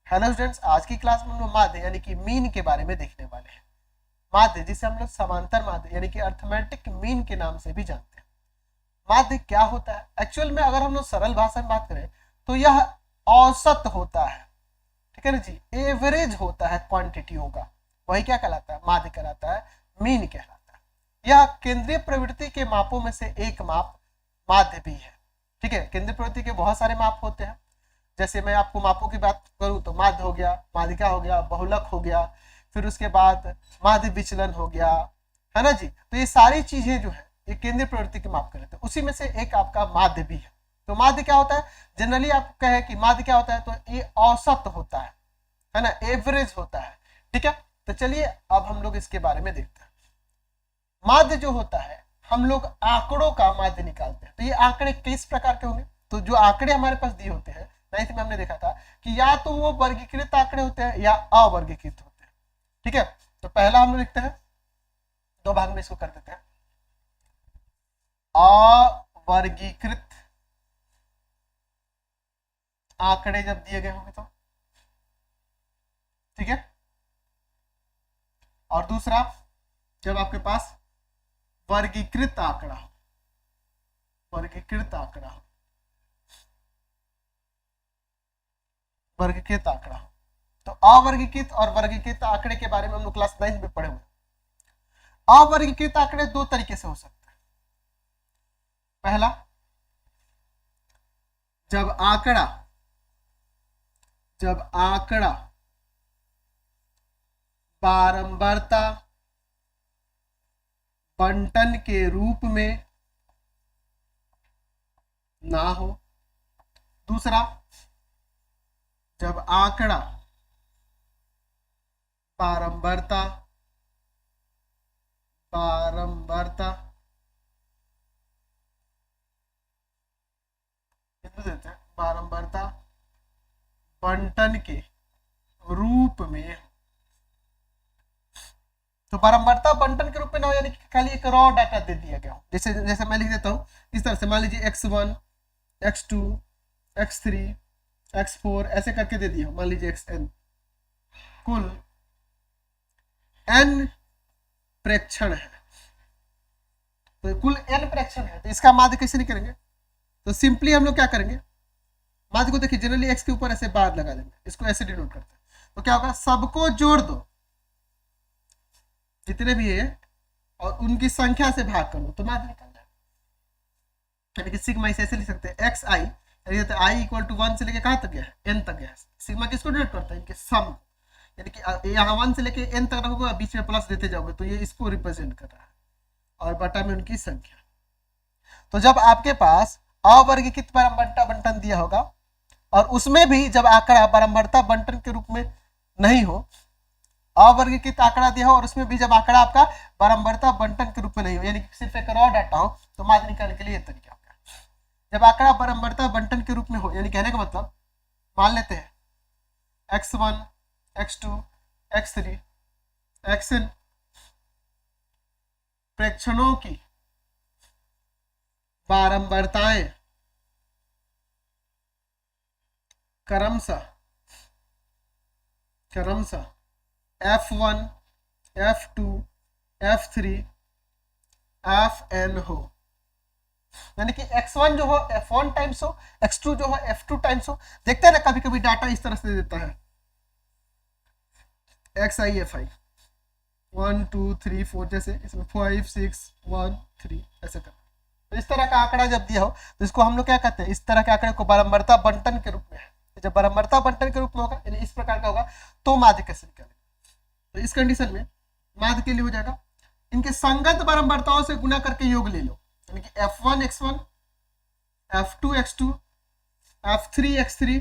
Hello students, आज की class में हम लोग माध्य यानी कि मीन के बारे में देखने वाले हैं। माध्य जिसे हम लोग समांतर माध्य यानी कि अर्थमेटिक मीन के नाम से भी जानते हैं। माध्य क्या होता है? एक्चुअल में अगर हम लोग सरल भाषा में बात करें तो यह औसत होता है, ठीक है ना जी, एवरेज होता है क्वांटिटियों का, वही क्या कहलाता है? माध्य कहलाता है, मीन कहलाता है। यह केंद्रीय प्रवृत्ति के मापों में से एक माप माध्य भी है, ठीक है। केंद्रीय प्रवृत्ति के बहुत सारे माप होते हैं, जैसे मैं आपको मापों की बात करूं तो माध्य हो गया, माध्यिका हो गया, बहुलक हो गया, फिर उसके बाद माध्य विचलन हो गया, है ना जी। तो ये सारी चीजें जो है ये केंद्रीय प्रवृत्ति के माप कहलाते हैं, उसी में से एक आपका माध्य भी है। तो माध्य क्या होता है? जनरली आप कहे कि माध्य क्या होता है तो ये औसत होता है ना, एवरेज होता है, ठीक है। तो चलिए अब हम लोग इसके बारे में देखते हैं। माध्य जो होता है, हम लोग आंकड़ों का माध्य निकालते हैं। तो ये आंकड़े किस प्रकार के होंगे? तो जो आंकड़े हमारे पास दिए होते हैं, नाइन्थ में हमने देखा था कि या तो वो वर्गीकृत आंकड़े होते हैं या अवर्गीकृत होते हैं, ठीक है। तो पहला हम लोग लिखते हैं, दो भाग में इसको कर देते हैं, अवर्गीकृत आंकड़े जब दिए गए होंगे तो, ठीक है। और दूसरा, जब आपके पास वर्गीकृत आंकड़ा हो, वर्गीकृत आंकड़ा हो, वर्गीकृत आंकड़ा हो। तो अवर्गीकृत और वर्गीकृत आंकड़े के बारे में हम लोग क्लास 9 में पढ़े हुए। अवर्गीकृत आंकड़े दो तरीके से हो सकते हैं। पहला, जब आंकड़ा बारंबारता बंटन के रूप में ना हो। दूसरा, जब आंकड़ा बारंबारता बारंबारता बंटन के रूप में, तो बारंबारता बंटन के रूप में ना हो, यानी कि खाली एक रॉ डाटा दे दिया गया हो। जैसे मैं लिख देता हूं इस तरह से, मान लीजिए x1 x2 x3 x4 ऐसे करके दे दिया हो, मान लीजिए xn, कुल n प्रेक्षण है। तो कुल n प्रेक्षण है, तो इसका माध्य कैसे निकालेंगे? तो सिंपली हम लोग क्या करेंगे, माध्य को देखिए, जनरली x के ऊपर ऐसे बार लगा देंगे, इसको ऐसे डिनोट करते हैं। तो क्या होगा, सबको जोड़ दो जितने भी है और उनकी संख्या से भाग कर दो तो माध्य निकल जाए। यानी कि सिग्मा इसे ऐसे लिख सकते हैं, x i i equal to 1 से लेके कहां तक गया है? n तक गया है। सिग्मा किसको डिनोट करता है? इनके सम, यानी कि यहाँ 1 से लेके n तक रखोगे, बीच में प्लस देते जाओगे तो ये इसको रिप्रेजेंट कर रहा है, और बटा में उनकी संख्या। तो जब आपके पास अवर्गीकृत बारंबारता बंटन दिया होगा और उसमें भी जब आंकड़ा बारंबारता बंटन के रूप में नहीं हो, अवर्गीकृत आंकड़ा दिया हो और उसमें भी जब आंकड़ा आपका बारंबारता बंटन के रूप में नहीं हो, यानी कि सिर्फ एक रॉ डाटा हो, तो माध्य निकालने के लिए ये तरीका होगा। जब आंकड़ा बारंबारता बंटन के रूप में हो, यानी कहने का मतलब, मान लेते हैं x1 x2 x3 xn प्रेक्षणों की बारंबारताएं क्रमशः f1 f2 f3 fn हो, यानी कि x1 जो हो f1 टाइम्स हो, x2 जो हो f2 टाइम्स हो। देखते हैं ना कभी कभी डाटा इस तरह से देता है, xi fi 1 2 3 4, जैसे इसमें 5 6 1 3 ऐसे कर। तो इस तरह का आंकड़ा जब दिया हो तो इसको हम लोग क्या कहते हैं? इस तरह के आंकड़े को बारंबारता बंटन के रूप में है। जब बारंबारता बंटन के रूप में होगा, यानी इस प्रकार का होगा, तो माध्य कैसे निकालेंगे? तो इस कंडीशन में माध्य के लिए हो जाएगा, इनके संगत बारंबारताओं से गुना करके योग ले लो, यानी कि f1 x1 f2 x2 f3 x3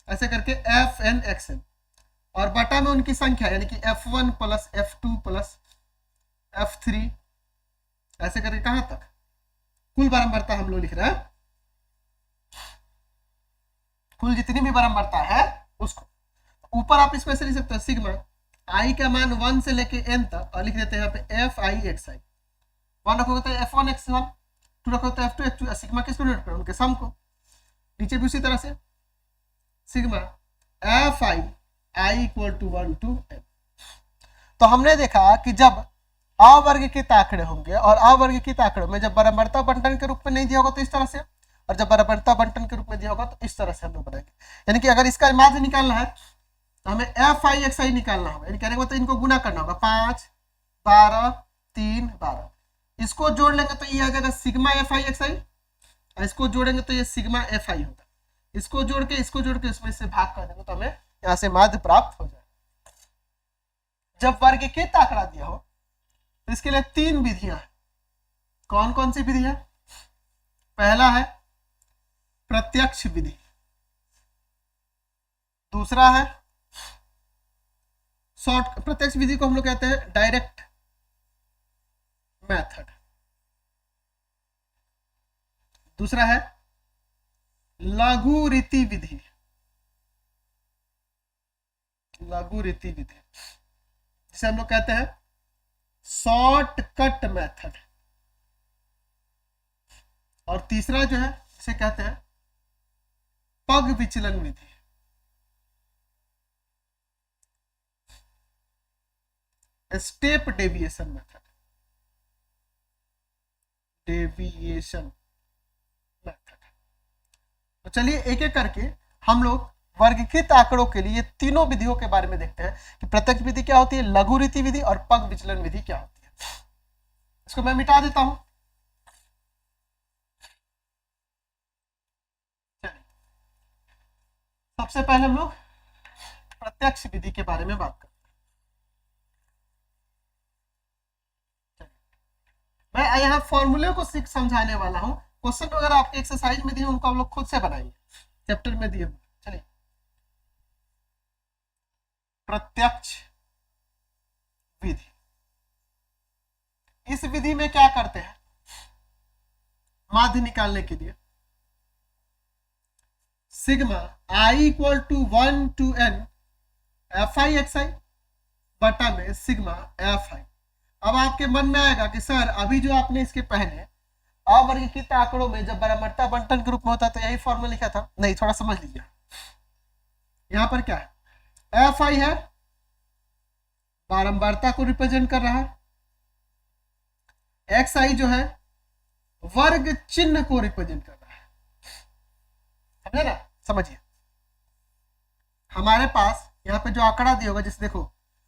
ऐसे करके fn xn, और बटा में उनकी संख्या, यानी कि f1 plus f2 plus f3 ऐसे करके कहां तक कुल बारंबारता हम लोग लिख रहे हैं, कुल जितनी भी बारंबारता है उसको। ऊपर आप इसको ऐसे लिख सकते हो, सिग्मा आई का मान 1 से लेके n तक, और लिख देते हैं यहाँ पे एफ आई एक्स आई। 1 रखोगे तो f1 x1, 2 रखोगे तो f2 x2, सिग्मा किसको नोट करो? उनके सम को। नीचे भी उसी तरह से sigma f i i equal to 1 to n। तो हमने देखा कि जब अवर्गीकृत आंकड़े होंगे और अवर्गीकृत आंकड़ों में जब बराबरता बंटन के रूप में नहीं दिया होगा तो इस तरह से, और जब बराबरता बंटन के रूप में दिया होगा तो इस तरह से हम लोग बनाएंगे। यानी कि अगर इसका माध्य निकालना है तो हमें एफ आई एक्स आई निकालना होगा, यानी कहने को तो इनको गुना करना होगा 5 12 3 12। इसको जोड़ लेंगे तो ये आ जाएगा सिग्मा एफ आई एक्स आई, और इसको जोड़ेंगे तो ये सिग्मा एफ आई होगा। इसको जोड़ के इसमें से भाग कर देंगे तो हमें यहाँ से माध्य प्राप्त हो जाएगा। जब वर्गीकृत आंकड़ा दिया हो तो इसके लिए 3 विधियां हैं। कौन कौन सी विधि है? पहला है प्रत्यक्ष विधि, दूसरा है शॉर्ट, प्रत्यक्ष विधि को हम लोग कहते हैं डायरेक्ट मेथड, दूसरा है लघु रीति विधि, लघु रीति विधि जिसे हम लोग कहते हैं शॉर्टकट मेथड, और तीसरा जो है जिसे कहते हैं पग विचलन विधि। Step deviation method, deviation method. तो चलिए एक एक करके हम लोग वर्गीकृत आंकड़ों के लिए तीनों विधियों के बारे में देखते हैं कि प्रत्यक्ष विधि क्या होती है, लघु रीति विधि और पग विचलन विधि क्या होती है। इसको मैं मिटा देता हूं। सबसे पहले हम लोग प्रत्यक्ष विधि के बारे में बात करते हैं। मैं यहाँ फॉर्मूले को समझाने वाला हूं। क्वेश्चन वगैरह आपके एक्सरसाइज में दिए उनको हम लोग खुद से बनाएंगे, चैप्टर में दिए। चलिए प्रत्यक्ष विधि, इस विधि में क्या करते हैं, माध्य निकालने के लिए sigma I equal to 1 to n F I X I बटा में सिग्मा एफ आई। अब आपके मन में आएगा कि सर अभी जो आपने इसके पहले अवर्गीकृत आंकड़ों में जब बराबरता बंटन के रूप में होता है तो यही फॉर्मूला लिखा था। नहीं, थोड़ा समझ लीजिए। यहां पर क्या है, एफ आई है, बारंबारता को रिप्रेजेंट कर रहा है, एक्स आई जो है वर्ग चिन्ह को रिप्रेजेंट कर रहा है। समझे ना? समझिए, हमारे पास यहाँ पे जो आंकड़ा दिया होगा, जैसे देखो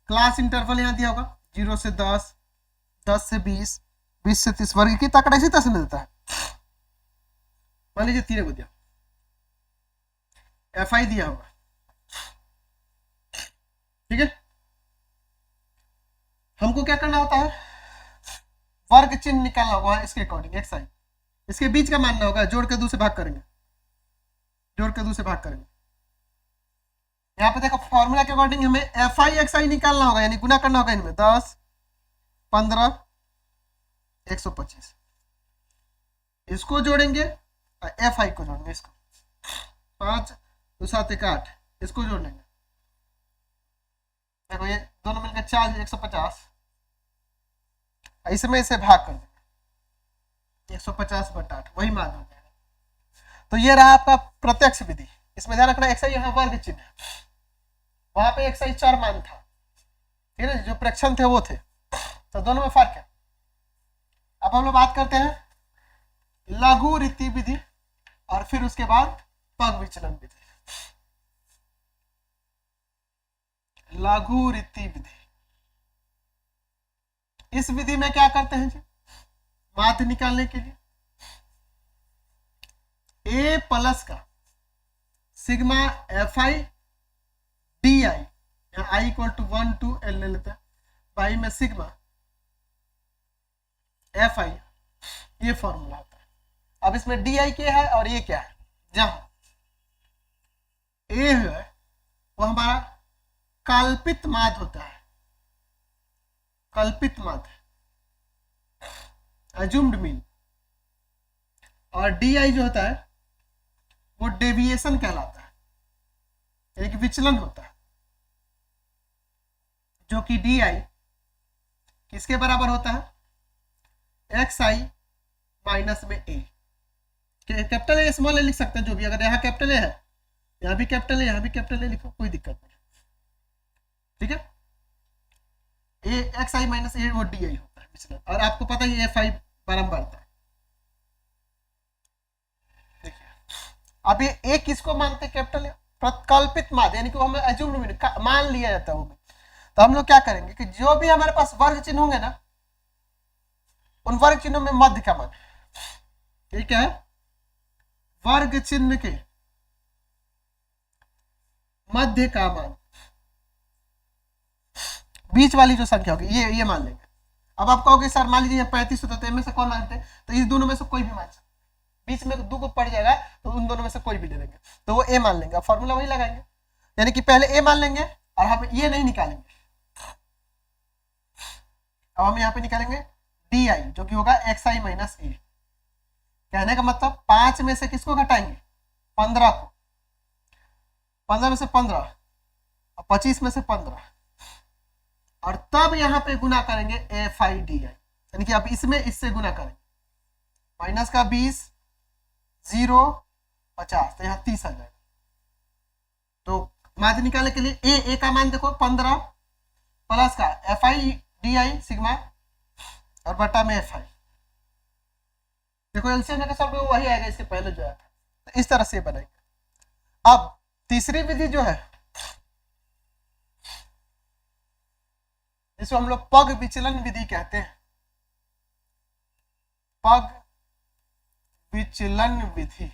क्लास इंटरवल यहाँ दिया होगा 0 से 10, 10 से 20, 20 से 30, वर्गीकृत आंकड़ा इसी तरह से मिलता है। मान लीजिए 3 को दिया, एफ आई दिया होगा, ठीक है। हमको क्या करना होता है, वर्ग चिन्ह निकालना होगा इसके अकॉर्डिंग, एक्स आई इसके बीच का मानना होगा, जोड़ के 2 से भाग करेंगे, जोड़ के 2 से भाग करेंगे। यहाँ पे देखो फॉर्मूला के अकॉर्डिंग हमें एफ आई एक्स आई निकालना होगा, यानी गुना करना होगा इनमें 10 15 125। इसको जोड़ेंगे और एफ आई को जोड़ेंगे, इसको 5 2 7 1 8, इसको जोड़ लेंगे। देखो ये दोनों मिलकर 4 150, इसमें इसे भाग कर देंगे 150 बटा 8, वही मान हो जाएगा। तो ये रहा आपका प्रत्यक्ष विधि। इसमें ध्यान रखना एक्स आई यहाँ वर्ग चिन्ह है, वहां पे एक्स आई 4 मान था, ठीक है, जो प्रेक्षण थे वो थे, तो दोनों में फर्क है। अब हम लोग बात करते हैं लघु रीति विधि और फिर उसके बाद पग विचलन विधि। लघु रीति विधि, इस विधि में क्या करते हैं जी, माध्य निकालने के लिए ए प्लस का sigma f I D I, यहाँ आई इक्वल टू 1 to n ले लेते हैं, बाई में सिग्मा एफ आई, ये फॉर्मूला होता है। अब इसमें डी आई क्या है और ये क्या है, जहां ए है वो हमारा कल्पित माध्य होता है, कल्पित माध्य, अज्यूम्ड मीन, और डी आई जो होता है वो डेविएशन कहलाता है, यानी कि विचलन होता है, जो कि डी आई किसके बराबर होता है, एक्स आई माइनस में ए। कैपिटल ए स्मॉल ए लिख सकते हैं जो भी, अगर यहाँ कैपिटल ए है यहाँ भी कैपिटल है, यहाँ भी कैपिटल है, लिखो, कोई दिक्कत नहीं, ठीक है। ए एक्स आई माइनस ए वो डी आई होता है विचलन, और आपको पता ही एफ आई बारम्बार था। देखिए अब ये ए किसको मानते हैं कैपिटल है, प्रकल्पित माध्य, यानी कि वो हमें एज्यूम मान लिया जाता है वो। तो हम लोग क्या करेंगे कि जो भी हमारे पास वर्ग चिन्ह होंगे ना, उन वर्ग चिन्हों में मध्य का मान, ठीक है, वर्ग चिन्ह के मध्य का मान, बीच वाली जो संख्या होगी ये मान लेंगे। अब आप कहोगे सर मान लीजिए 35 होता है, तो इनमें से कौन मानते हैं, तो इस दोनों में से कोई भी मान सकते, बीच में दो को पड़ जाएगा तो उन दोनों में से कोई भी ले लेंगे, तो वो ए मान लेंगे। अब फॉर्मूला वही लगाएंगे, यानी कि पहले ए मान लेंगे और हम ये नहीं निकालेंगे। अब हम यहाँ पे निकालेंगे डी आई, जो कि होगा एक्स आई माइनस ए। कहने का मतलब 5 में से किसको घटाएंगे, 15 को, 15 में से 15 और 25 में से 15, और तब यहाँ पे गुना करेंगे एफ आई डी आई, यानी कि अब इसमें इससे गुना करेंगे, माइनस का 20, 0, 50, तो यहाँ 30 आ जाएगा। तो माध्य निकालने के लिए ए का मान देखो 15 प्लस का F I D I sigma और बटा में एफ आई, देखो एलसीएम का सॉल्व वही आएगा इससे पहले जो है, तो इस तरह से बनाएंगे। अब तीसरी विधि जो है जिसको हम लोग पग विचलन विधि कहते हैं, पग विचलन विधि।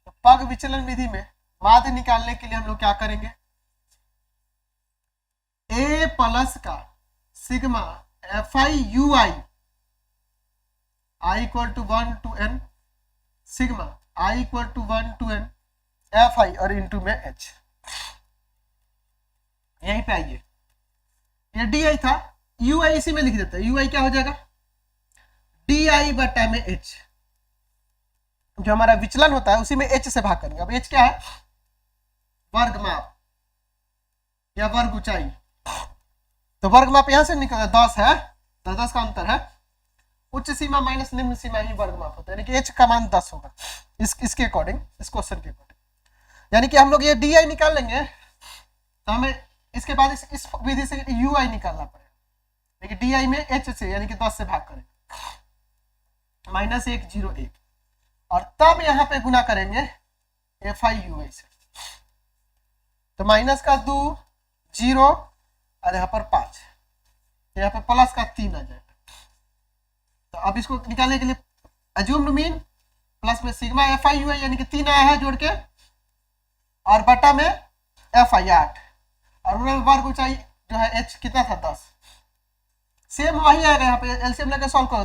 तो पग विचलन विधि में माध्य निकालने के लिए हम लोग क्या करेंगे, ए प्लस का sigma f i u i equal to 1 to n sigma I equal to 1 to n F i और इंटू में एच, यहीं पे आइए, ये डी आई था, यू आई इसी में लिख देते हैं, यू आई क्या हो जाएगा डी आई बटा में एच, जो हमारा विचलन होता है उसी में एच से भाग करेंगे। अब एच क्या है, वर्ग माप या वर्ग ऊंचाई, तो वर्ग माप यहां से निकल 10 है, 10 का अंतर है, उच्च सीमा माइनस निम्न सीमा ही वर्ग माप होता है, यानी कि एच का मान 10 होगा इसके अकॉर्डिंग, इस क्वेश्चन के अकॉर्डिंग। यानी कि हम लोग ये डी आई निकाल लेंगे तो हमें इसके बाद इस विधि से यू आई निकालना पड़ेगा, लेकिन डी आई में एच से यानी कि 10 से भाग करेंगे, माइनस 1, 0, 1, और तब यहाँ पे गुना करेंगे एफ आई यू आई से, तो माइनस का 2, 0 और यहाँ पर 5, यहाँ पे प्लस का 3 आ जाएगा। तो अब इसको निकालने के लिए अज्यूम्ड मीन प्लस में सिग्मा एफ आई यू आई, यानी कि 3 आया है जोड़ के, और बटा में एफ आई 8, और वर्ग ऊंचाई जो है एच कितना था 10, सेम वही आएगा, यहाँ पे एलसीएम लेकर सॉल्व करो,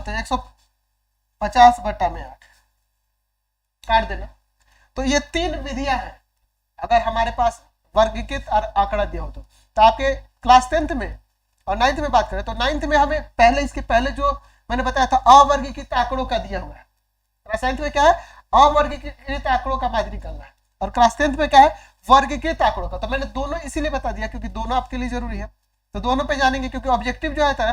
150 बटा में 8 काट देना। तो ये 3 विधियां हैं अगर हमारे पास वर्गीकृत और आंकड़ा दिया हो तो आपके क्लास 10th में और 9th में बात करें तो 9th में हमें पहले इसके पहले जो मैंने बताया था अवर्गीकृत आंकड़ों का दिया हुआ है, क्लास 9th में क्या है अवर्गीकृत आंकड़ों का माध्य निकालना है, और क्लास 10th में क्या है वर्गीकृत आंकड़ों का। तो मैंने दोनों इसीलिए बता दिया क्योंकि दोनों आपके लिए जरूरी है, तो दोनों पे जानेंगे, क्योंकि ऑब्जेक्टिव जो है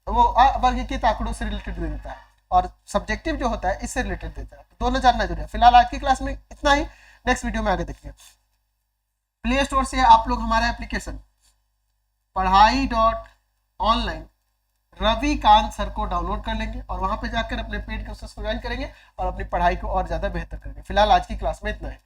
वो अवर्गीकृत आंकड़ों से रिलेटेड दे देता है और सब्जेक्टिव जो होता है इससे रिलेटेड देता है, तो दोनों जानना जरूरी है। फिलहाल आज की क्लास में इतना ही, नेक्स्ट वीडियो में आगे देखिए। प्ले स्टोर से आप लोग हमारा एप्लीकेशन पढ़ाई.online रविकांत सर को डाउनलोड कर लेंगे और वहां पे जाकर अपने पेड कोर्सेस को ज्वाइन करेंगे और अपनी पढ़ाई को और ज्यादा बेहतर करेंगे। फिलहाल आज की क्लास में इतना है।